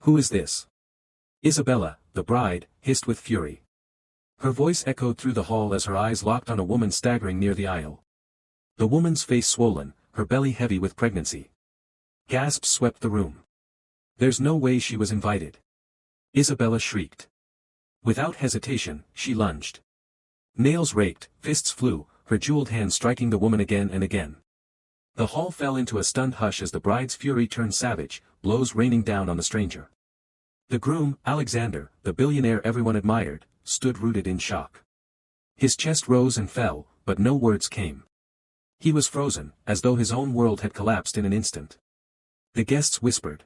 Who is this? Isabella, the bride, hissed with fury. Her voice echoed through the hall as her eyes locked on a woman staggering near the aisle. The woman's face swollen, her belly heavy with pregnancy. Gasps swept the room. There's no way she was invited. Isabella shrieked. Without hesitation, she lunged. Nails raked, fists flew, her jeweled hands striking the woman again and again. The hall fell into a stunned hush as the bride's fury turned savage, blows raining down on the stranger. The groom, Alexander, the billionaire everyone admired, stood rooted in shock. His chest rose and fell, but no words came. He was frozen, as though his own world had collapsed in an instant. The guests whispered.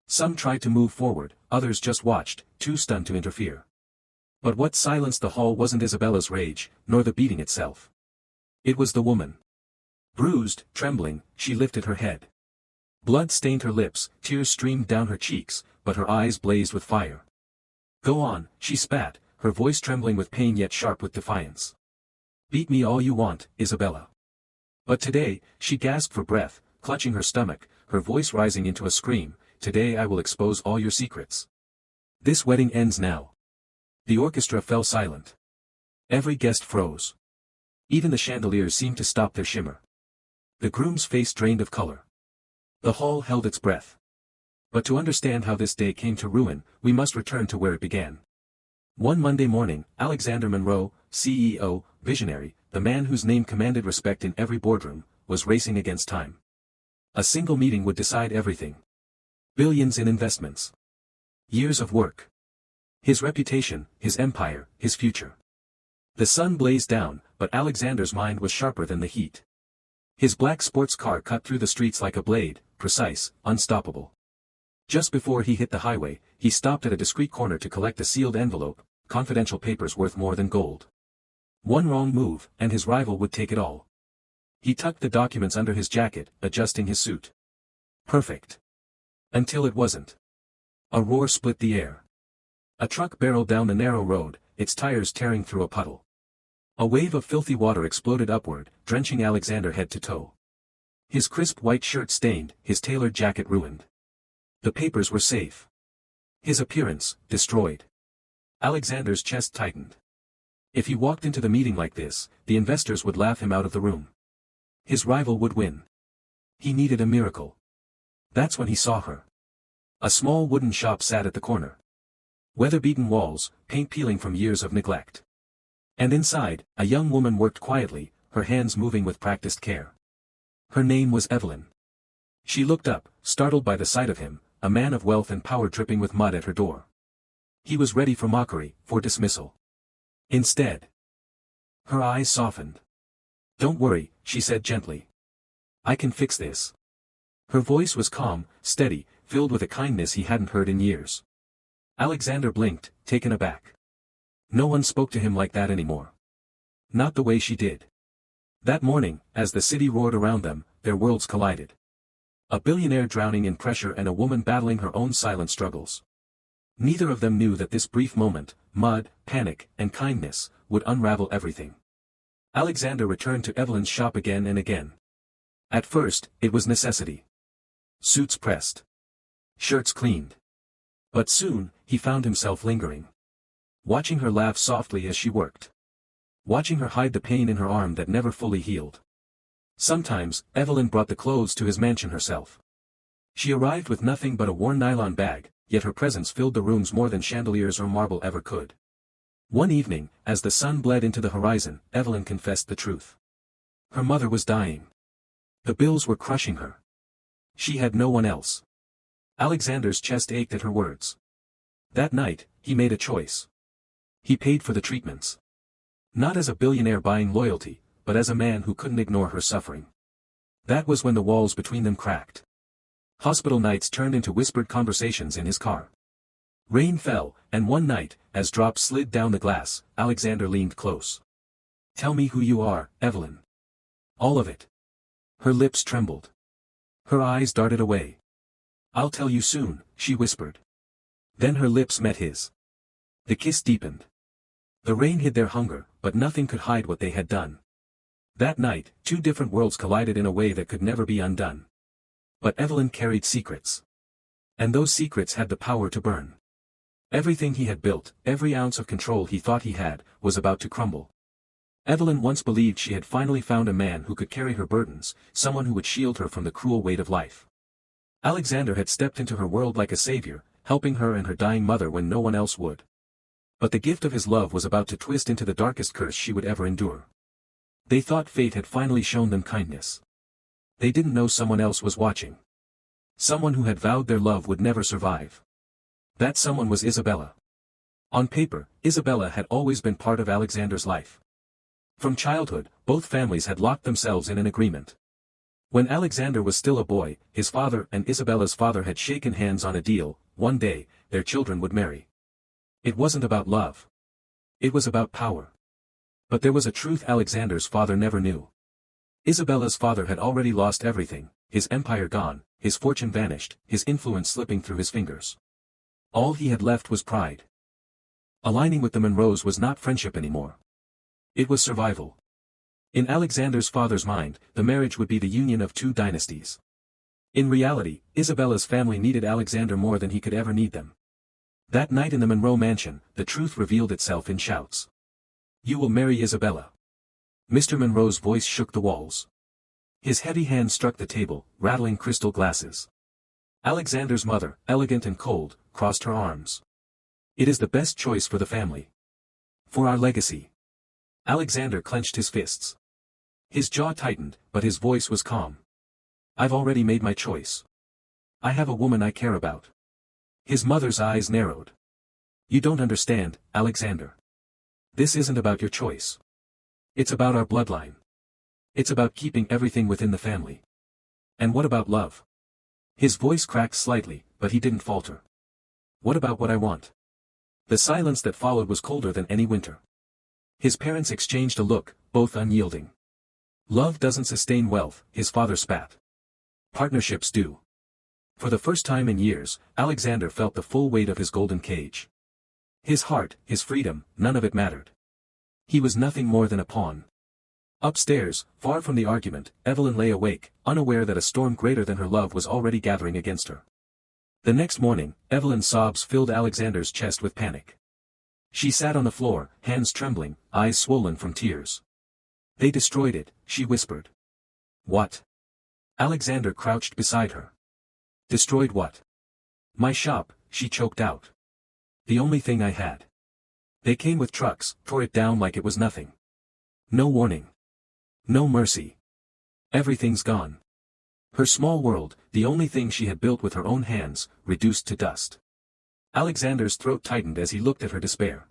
Some tried to move forward, others just watched, too stunned to interfere. But what silenced the hall wasn't Isabella's rage, nor the beating itself. It was the woman. Bruised, trembling, she lifted her head. Blood stained her lips, tears streamed down her cheeks, but her eyes blazed with fire. Go on, she spat, her voice trembling with pain yet sharp with defiance. Beat me all you want, Isabella. But today, she gasped for breath, clutching her stomach, her voice rising into a scream, today I will expose all your secrets. This wedding ends now. The orchestra fell silent. Every guest froze. Even the chandeliers seemed to stop their shimmer. The groom's face drained of color. The hall held its breath. But to understand how this day came to ruin, we must return to where it began. One Monday morning, Alexander Monroe, CEO, visionary, the man whose name commanded respect in every boardroom, was racing against time. A single meeting would decide everything. Billions in investments. Years of work. His reputation, his empire, his future. The sun blazed down, but Alexander's mind was sharper than the heat. His black sports car cut through the streets like a blade, precise, unstoppable. Just before he hit the highway, he stopped at a discreet corner to collect a sealed envelope, confidential papers worth more than gold. One wrong move, and his rival would take it all. He tucked the documents under his jacket, adjusting his suit. Perfect. Until it wasn't. A roar split the air. A truck barreled down the narrow road, its tires tearing through a puddle. A wave of filthy water exploded upward, drenching Alexander head to toe. His crisp white shirt stained, his tailored jacket ruined. The papers were safe. His appearance, destroyed. Alexander's chest tightened. If he walked into the meeting like this, the investors would laugh him out of the room. His rival would win. He needed a miracle. That's when he saw her. A small wooden shop sat at the corner. Weather-beaten walls, paint peeling from years of neglect. And inside, a young woman worked quietly, her hands moving with practiced care. Her name was Evelyn. She looked up, startled by the sight of him, a man of wealth and power dripping with mud at her door. He was ready for mockery, for dismissal. Instead, her eyes softened. Don't worry, she said gently. I can fix this. Her voice was calm, steady, filled with a kindness he hadn't heard in years. Alexander blinked, taken aback. No one spoke to him like that anymore. Not the way she did. That morning, as the city roared around them, their worlds collided. A billionaire drowning in pressure and a woman battling her own silent struggles. Neither of them knew that this brief moment, mud, panic, and kindness, would unravel everything. Alexander returned to Evelyn's shop again and again. At first, it was necessity. Suits pressed. Shirts cleaned. But soon, he found himself lingering. Watching her laugh softly as she worked. Watching her hide the pain in her arm that never fully healed. Sometimes, Evelyn brought the clothes to his mansion herself. She arrived with nothing but a worn nylon bag, yet her presence filled the rooms more than chandeliers or marble ever could. One evening, as the sun bled into the horizon, Evelyn confessed the truth. Her mother was dying. The bills were crushing her. She had no one else. Alexander's chest ached at her words. That night, he made a choice. He paid for the treatments. Not as a billionaire buying loyalty, but as a man who couldn't ignore her suffering. That was when the walls between them cracked. Hospital nights turned into whispered conversations in his car. Rain fell, and one night, as drops slid down the glass, Alexander leaned close. Tell me who you are, Evelyn. All of it. Her lips trembled. Her eyes darted away. I'll tell you soon, she whispered. Then her lips met his. The kiss deepened. The rain hid their hunger, but nothing could hide what they had done. That night, two different worlds collided in a way that could never be undone. But Evelyn carried secrets. And those secrets had the power to burn. Everything he had built, every ounce of control he thought he had, was about to crumble. Evelyn once believed she had finally found a man who could carry her burdens, someone who would shield her from the cruel weight of life. Alexander had stepped into her world like a savior, helping her and her dying mother when no one else would. But the gift of his love was about to twist into the darkest curse she would ever endure. They thought fate had finally shown them kindness. They didn't know someone else was watching. Someone who had vowed their love would never survive. That someone was Isabella. On paper, Isabella had always been part of Alexander's life. From childhood, both families had locked themselves in an agreement. When Alexander was still a boy, his father and Isabella's father had shaken hands on a deal: one day, their children would marry. It wasn't about love. It was about power. But there was a truth Alexander's father never knew. Isabella's father had already lost everything, his empire gone, his fortune vanished, his influence slipping through his fingers. All he had left was pride. Aligning with the Monroes was not friendship anymore. It was survival. In Alexander's father's mind, the marriage would be the union of two dynasties. In reality, Isabella's family needed Alexander more than he could ever need them. That night in the Monroe mansion, the truth revealed itself in shouts. "You will marry Isabella." Mr. Monroe's voice shook the walls. His heavy hand struck the table, rattling crystal glasses. Alexander's mother, elegant and cold, crossed her arms. "It is the best choice for the family. For our legacy." Alexander clenched his fists. His jaw tightened, but his voice was calm. "I've already made my choice. I have a woman I care about." His mother's eyes narrowed. "You don't understand, Alexander. This isn't about your choice. It's about our bloodline. It's about keeping everything within the family." "And what about love?" His voice cracked slightly, but he didn't falter. "What about what I want?" The silence that followed was colder than any winter. His parents exchanged a look, both unyielding. "Love doesn't sustain wealth," his father spat. "Partnerships do." For the first time in years, Alexander felt the full weight of his golden cage. His heart, his freedom, none of it mattered. He was nothing more than a pawn. Upstairs, far from the argument, Evelyn lay awake, unaware that a storm greater than her love was already gathering against her. The next morning, Evelyn's sobs filled Alexander's chest with panic. She sat on the floor, hands trembling, eyes swollen from tears. "They destroyed it," she whispered. "What?" Alexander crouched beside her. "Destroyed what?" "My shop," she choked out. "The only thing I had. They came with trucks, tore it down like it was nothing. No warning. No mercy. Everything's gone." Her small world, the only thing she had built with her own hands, reduced to dust. Alexander's throat tightened as he looked at her despair.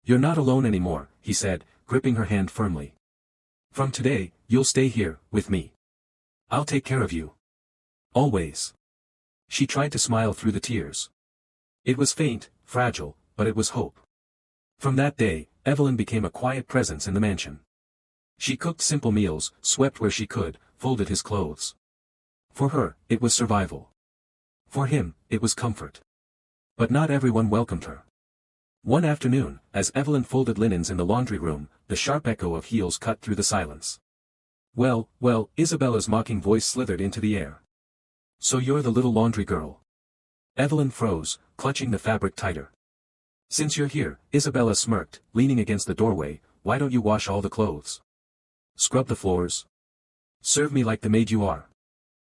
"You're not alone anymore," he said, gripping her hand firmly. "From today, you'll stay here, with me. I'll take care of you. Always." She tried to smile through the tears. It was faint, fragile, but it was hope. From that day, Evelyn became a quiet presence in the mansion. She cooked simple meals, swept where she could, folded his clothes. For her, it was survival. For him, it was comfort. But not everyone welcomed her. One afternoon, as Evelyn folded linens in the laundry room, the sharp echo of heels cut through the silence. "Well, well," Isabella's mocking voice slithered into the air. "So you're the little laundry girl." Evelyn froze, clutching the fabric tighter. "Since you're here," Isabella smirked, leaning against the doorway, "why don't you wash all the clothes? Scrub the floors? Serve me like the maid you are."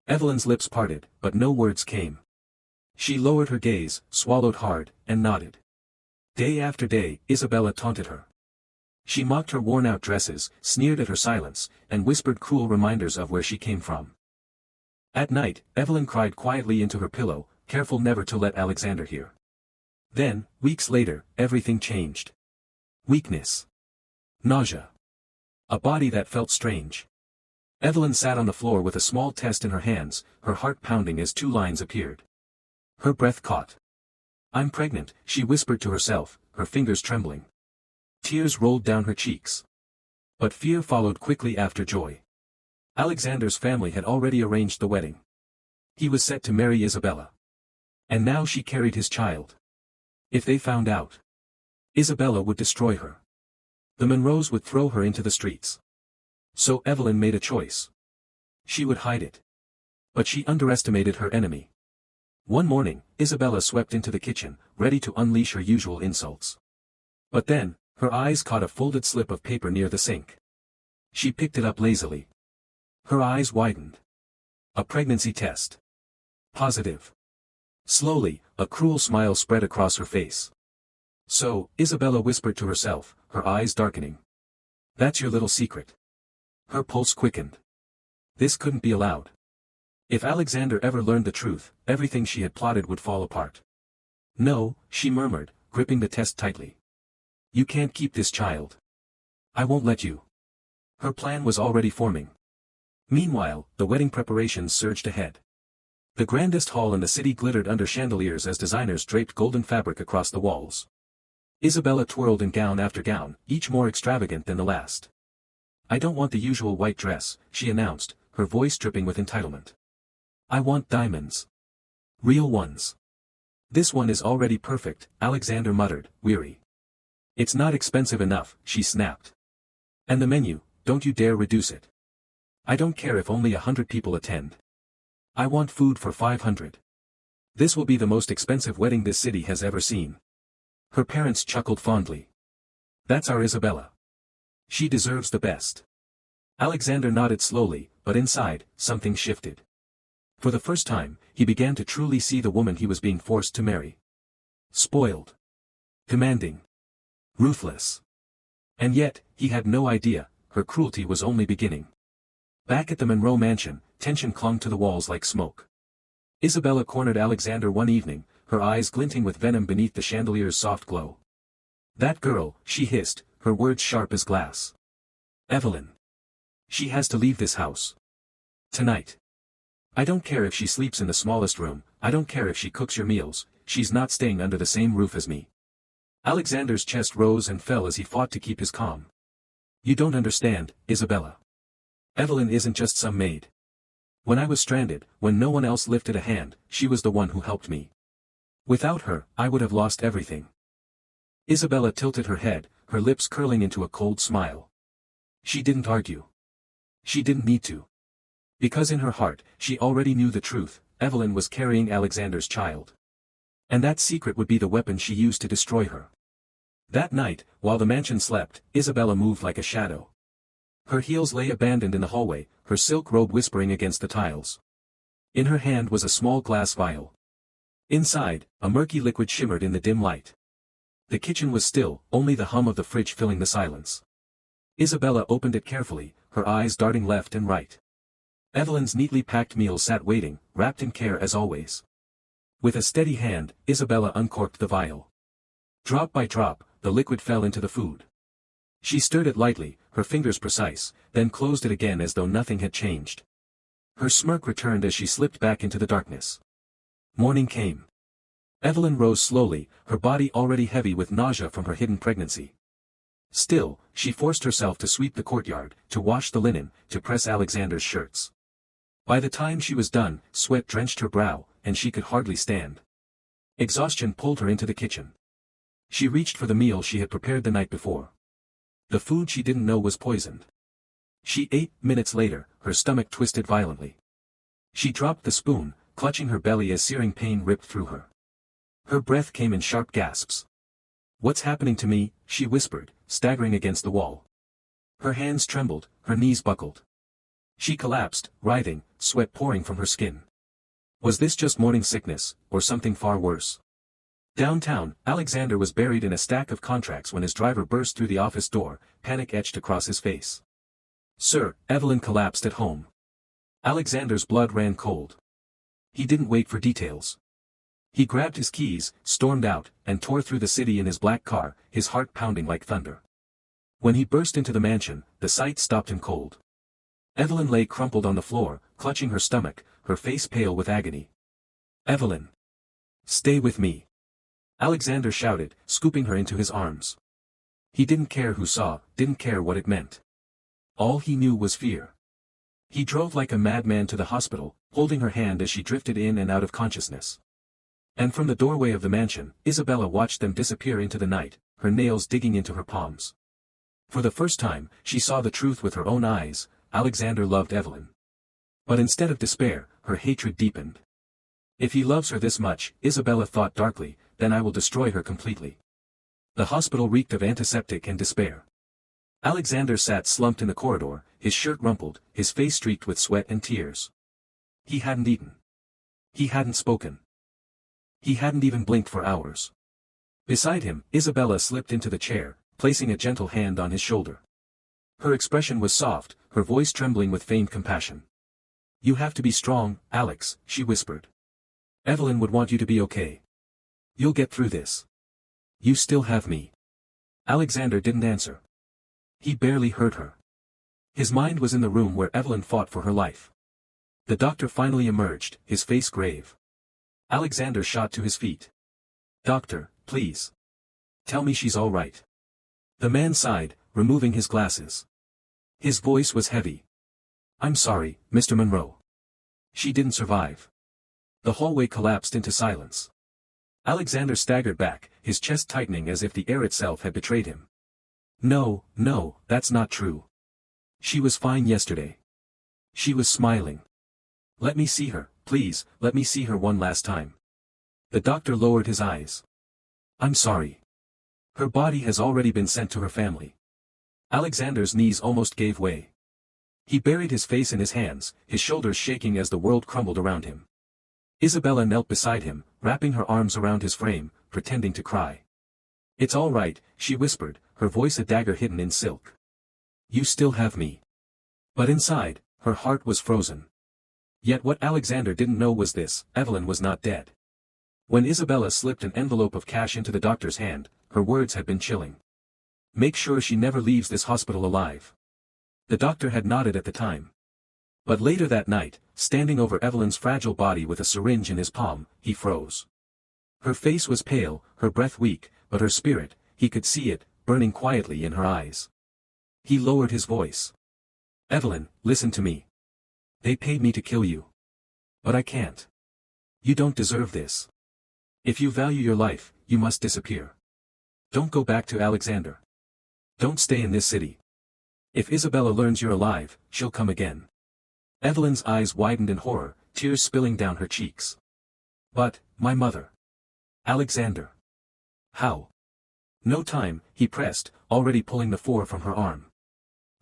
Evelyn's lips parted, but no words came. She lowered her gaze, swallowed hard, and nodded. Day after day, Isabella taunted her. She mocked her worn-out dresses, sneered at her silence, and whispered cruel reminders of where she came from. At night, Evelyn cried quietly into her pillow, careful never to let Alexander hear. Then, weeks later, everything changed. Weakness. Nausea. A body that felt strange. Evelyn sat on the floor with a small test in her hands, her heart pounding as 2 lines appeared. Her breath caught. "I'm pregnant," she whispered to herself, her fingers trembling. Tears rolled down her cheeks. But fear followed quickly after joy. Alexander's family had already arranged the wedding. He was set to marry Isabella. And now she carried his child. If they found out, Isabella would destroy her. The Monroes would throw her into the streets. So Evelyn made a choice. She would hide it. But she underestimated her enemy. One morning, Isabella swept into the kitchen, ready to unleash her usual insults. But then, her eyes caught a folded slip of paper near the sink. She picked it up lazily. Her eyes widened. A pregnancy test. Positive. Slowly, a cruel smile spread across her face. So, Isabella whispered to herself, her eyes darkening. That's your little secret. Her pulse quickened. This couldn't be allowed. If Alexander ever learned the truth, everything she had plotted would fall apart. No, she murmured, gripping the test tightly. You can't keep this child. I won't let you. Her plan was already forming. Meanwhile, the wedding preparations surged ahead. The grandest hall in the city glittered under chandeliers as designers draped golden fabric across the walls. Isabella twirled in gown after gown, each more extravagant than the last. I don't want the usual white dress, she announced, her voice dripping with entitlement. I want diamonds. Real ones. This one is already perfect, Alexander muttered, weary. It's not expensive enough, she snapped. And the menu, don't you dare reduce it. I don't care if only 100 people attend. I want food for 500. This will be the most expensive wedding this city has ever seen. Her parents chuckled fondly. That's our Isabella. She deserves the best. Alexander nodded slowly, but inside, something shifted. For the first time, he began to truly see the woman he was being forced to marry. Spoiled. Demanding. Ruthless. And yet, he had no idea, her cruelty was only beginning. Back at the Monroe mansion, tension clung to the walls like smoke. Isabella cornered Alexander one evening, her eyes glinting with venom beneath the chandelier's soft glow. That girl, she hissed, her words sharp as glass. Evelyn. She has to leave this house. Tonight. I don't care if she sleeps in the smallest room, I don't care if she cooks your meals, she's not staying under the same roof as me. Alexander's chest rose and fell as he fought to keep his calm. You don't understand, Isabella. Evelyn isn't just some maid. When I was stranded, when no one else lifted a hand, she was the one who helped me. Without her, I would have lost everything. Isabella tilted her head, her lips curling into a cold smile. She didn't argue. She didn't need to. Because in her heart, she already knew the truth, Evelyn was carrying Alexander's child. And that secret would be the weapon she used to destroy her. That night, while the mansion slept, Isabella moved like a shadow. Her heels lay abandoned in the hallway, her silk robe whispering against the tiles. In her hand was a small glass vial. Inside, a murky liquid shimmered in the dim light. The kitchen was still, only the hum of the fridge filling the silence. Isabella opened it carefully, her eyes darting left and right. Evelyn's neatly packed meal sat waiting, wrapped in care as always. With a steady hand, Isabella uncorked the vial. Drop by drop, the liquid fell into the food. She stirred it lightly, her fingers precise, then closed it again as though nothing had changed. Her smirk returned as she slipped back into the darkness. Morning came. Evelyn rose slowly, her body already heavy with nausea from her hidden pregnancy. Still, she forced herself to sweep the courtyard, to wash the linen, to press Alexander's shirts. By the time she was done, sweat drenched her brow, and she could hardly stand. Exhaustion pulled her into the kitchen. She reached for the meal she had prepared the night before. The food she didn't know was poisoned. She ate, minutes later, her stomach twisted violently. She dropped the spoon, clutching her belly as searing pain ripped through her. Her breath came in sharp gasps. What's happening to me? She whispered, staggering against the wall. Her hands trembled, her knees buckled. She collapsed, writhing, sweat pouring from her skin. Was this just morning sickness, or something far worse? Downtown, Alexander was buried in a stack of contracts when his driver burst through the office door, panic etched across his face. Sir, Evelyn collapsed at home. Alexander's blood ran cold. He didn't wait for details. He grabbed his keys, stormed out, and tore through the city in his black car, his heart pounding like thunder. When he burst into the mansion, the sight stopped him cold. Evelyn lay crumpled on the floor, clutching her stomach, her face pale with agony. Evelyn! Stay with me! Alexander shouted, scooping her into his arms. He didn't care who saw, didn't care what it meant. All he knew was fear. He drove like a madman to the hospital, holding her hand as she drifted in and out of consciousness. And from the doorway of the mansion, Isabella watched them disappear into the night, her nails digging into her palms. For the first time, she saw the truth with her own eyes. Alexander loved Evelyn. But instead of despair, her hatred deepened. If he loves her this much, Isabella thought darkly, then I will destroy her completely. The hospital reeked of antiseptic and despair. Alexander sat slumped in the corridor, his shirt rumpled, his face streaked with sweat and tears. He hadn't eaten. He hadn't spoken. He hadn't even blinked for hours. Beside him, Isabella slipped into the chair, placing a gentle hand on his shoulder. Her expression was soft, her voice trembling with feigned compassion. You have to be strong, Alex, she whispered. Evelyn would want you to be okay. You'll get through this. You still have me. Alexander didn't answer. He barely heard her. His mind was in the room where Evelyn fought for her life. The doctor finally emerged, his face grave. Alexander shot to his feet. Doctor, please. Tell me she's all right. The man sighed, removing his glasses. His voice was heavy. I'm sorry, Mr. Monroe. She didn't survive. The hallway collapsed into silence. Alexander staggered back, his chest tightening as if the air itself had betrayed him. No, that's not true. She was fine yesterday. She was smiling. Let me see her, please, let me see her one last time. The doctor lowered his eyes. I'm sorry. Her body has already been sent to her family. Alexander's knees almost gave way. He buried his face in his hands, his shoulders shaking as the world crumbled around him. Isabella knelt beside him, wrapping her arms around his frame, pretending to cry. It's all right, she whispered, her voice a dagger hidden in silk. You still have me. But inside, her heart was frozen. Yet what Alexander didn't know was this, Evelyn was not dead. When Isabella slipped an envelope of cash into the doctor's hand, her words had been chilling. Make sure she never leaves this hospital alive. The doctor had nodded at the time. But later that night, standing over Evelyn's fragile body with a syringe in his palm, he froze. Her face was pale, her breath weak, but her spirit, he could see it, burning quietly in her eyes. He lowered his voice. Evelyn, listen to me. They paid me to kill you. But I can't. You don't deserve this. If you value your life, you must disappear. Don't go back to Alexander. Don't stay in this city. If Isabella learns you're alive, she'll come again. Evelyn's eyes widened in horror, tears spilling down her cheeks. But, my mother. Alexander. How? No time, he pressed, already pulling the 4 from her arm.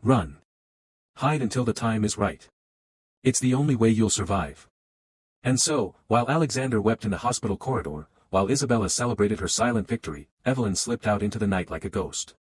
Run. Hide until the time is right. It's the only way you'll survive. And so, while Alexander wept in the hospital corridor, while Isabella celebrated her silent victory, Evelyn slipped out into the night like a ghost.